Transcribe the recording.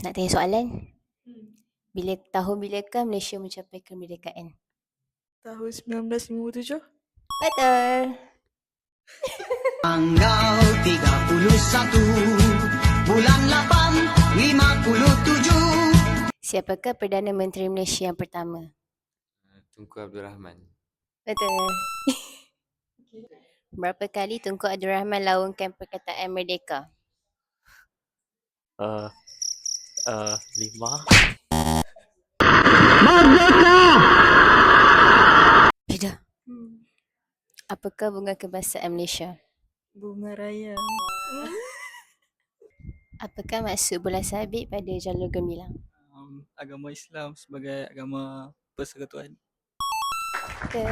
Nak tanya soalan? Bilakah Malaysia mencapai kemerdekaan? Tahun 1957. Betul. Tanggal 31 bulan 8 57. Siapakah Perdana Menteri Malaysia yang pertama? Tunku Abdul Rahman. Betul. Berapa kali Tunku Abdul Rahman laungkan perkataan merdeka? 5. Tidak. Apakah bunga kebangsaan Malaysia? Bunga Raya. Apakah maksud bulan sabit pada jalur gemilang? Agama Islam sebagai agama persekutuan. Betul.